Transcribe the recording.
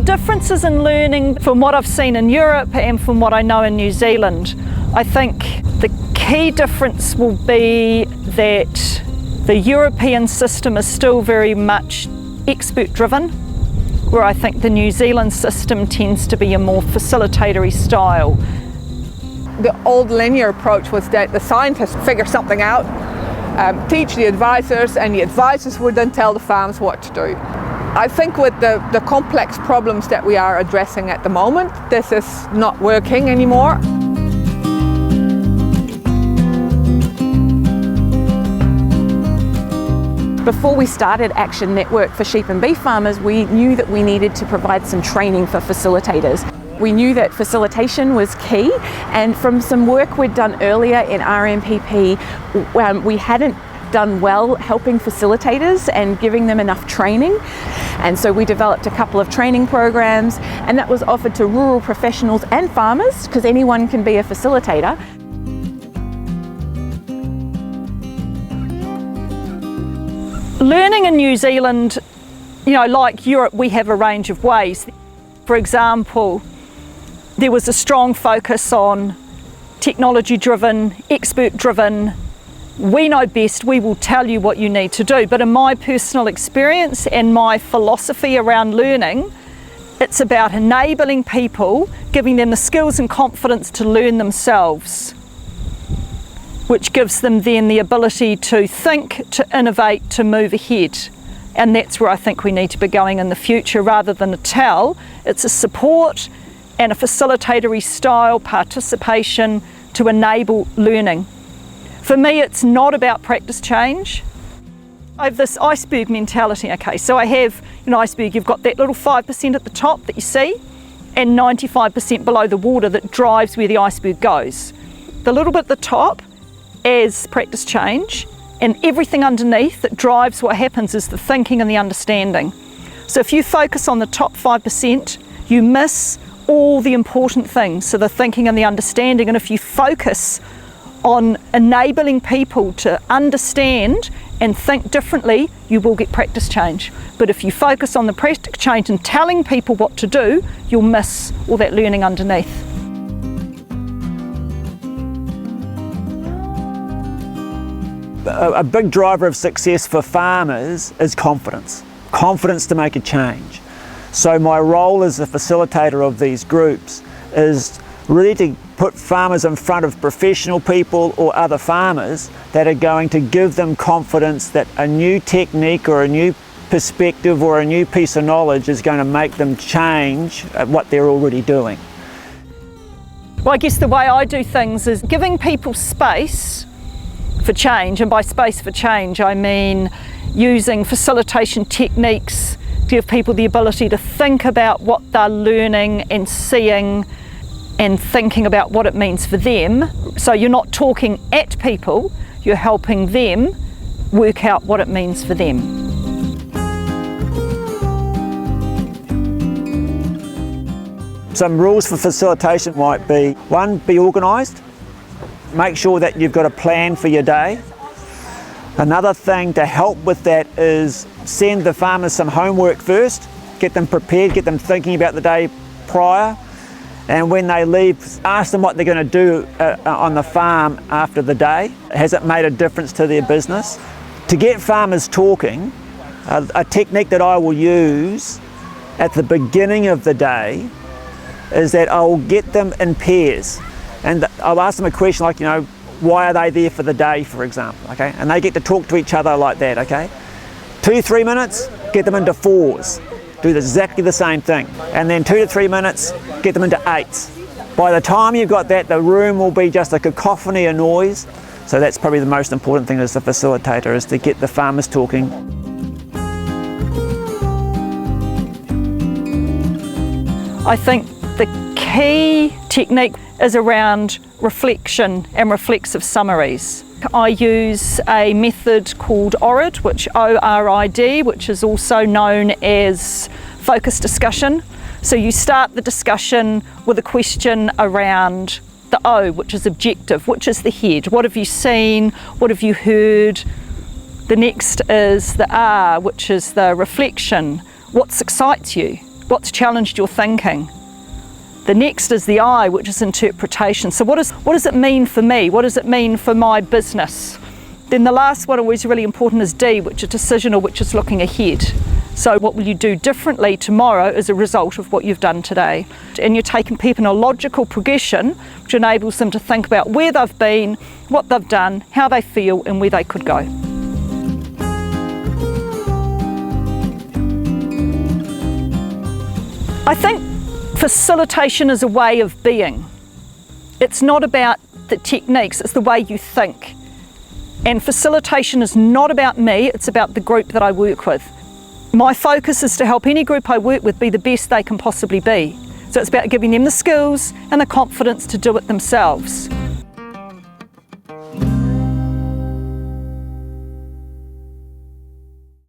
differences in learning from what I've seen in Europe and from what I know in New Zealand, I think the key difference will be that the European system is still very much expert driven, where I think the New Zealand system tends to be a more facilitatory style. The old linear approach was that the scientists figure something out, teach the advisors, and the advisors would then tell the farmers what to do. I think with the complex problems that we are addressing at the moment, this is not working anymore. Before we started Action Network for sheep and beef farmers, we knew that we needed to provide some training for facilitators. We knew that facilitation was key, and from some work we'd done earlier in RMPP, we hadn't done well helping facilitators and giving them enough training. And so we developed a couple of training programs, and that was offered to rural professionals and farmers, because anyone can be a facilitator. Learning in New Zealand, like Europe, we have a range of ways. For example, there was a strong focus on technology-driven, expert-driven. We know best, we will tell you what you need to do. But in my personal experience and my philosophy around learning, it's about enabling people, giving them the skills and confidence to learn themselves, which gives them then the ability to think, to innovate, to move ahead. And that's where I think we need to be going in the future. Rather than a tell, it's a support and a facilitatory style participation to enable learning. For me, it's not about practice change. I have this iceberg mentality, okay? So I have an iceberg, you've got that little 5% at the top that you see, and 95% below the water that drives where the iceberg goes. The little bit at the top as practice change, and everything underneath that drives what happens is the thinking and the understanding. So if you focus on the top 5%, you miss all the important things, so the thinking and the understanding. And if you focus on enabling people to understand and think differently, you will get practice change. But if you focus on the practice change and telling people what to do, you'll miss all that learning underneath. A big driver of success for farmers is confidence. Confidence to make a change. So my role as a facilitator of these groups is really to put farmers in front of professional people or other farmers that are going to give them confidence that a new technique or a new perspective or a new piece of knowledge is going to make them change what they're already doing. Well, I guess the way I do things is giving people space for change, and by space for change I mean using facilitation techniques to give people the ability to think about what they're learning and seeing and thinking about what it means for them. So you're not talking at people, you're helping them work out what it means for them. Some rules for facilitation might be, 1, be organised. Make sure that you've got a plan for your day. Another thing to help with that is send the farmers some homework first, get them prepared, get them thinking about the day prior, and when they leave, ask them what they're going to do on the farm after the day. Has it made a difference to their business? To get farmers talking, a technique that I will use at the beginning of the day is that I'll get them in pairs. And I'll ask them a question like, why are they there for the day, for example, okay? And they get to talk to each other like that, okay? 2-3 minutes, get them into 4s. Do exactly the same thing. And then 2 to 3 minutes, get them into 8s. By the time you've got that, the room will be just a cacophony of noise. So that's probably the most important thing as a facilitator, is to get the farmers talking. I think the key technique is around reflection and reflexive summaries. I use a method called ORID, which ORID, which is also known as focus discussion. So you start the discussion with a question around the O, which is objective, which is the head. What have you seen? What have you heard? The next is the R, which is the reflection. What excites you? What's challenged your thinking? The next is the I, which is interpretation. So what does it mean for me? What does it mean for my business? Then the last one, always really important, is D, which is decision, or which is looking ahead. So what will you do differently tomorrow as a result of what you've done today? And you're taking people in a logical progression, which enables them to think about where they've been, what they've done, how they feel, and where they could go. I think facilitation is a way of being. It's not about the techniques, it's the way you think. And facilitation is not about me, it's about the group that I work with. My focus is to help any group I work with be the best they can possibly be. So it's about giving them the skills and the confidence to do it themselves.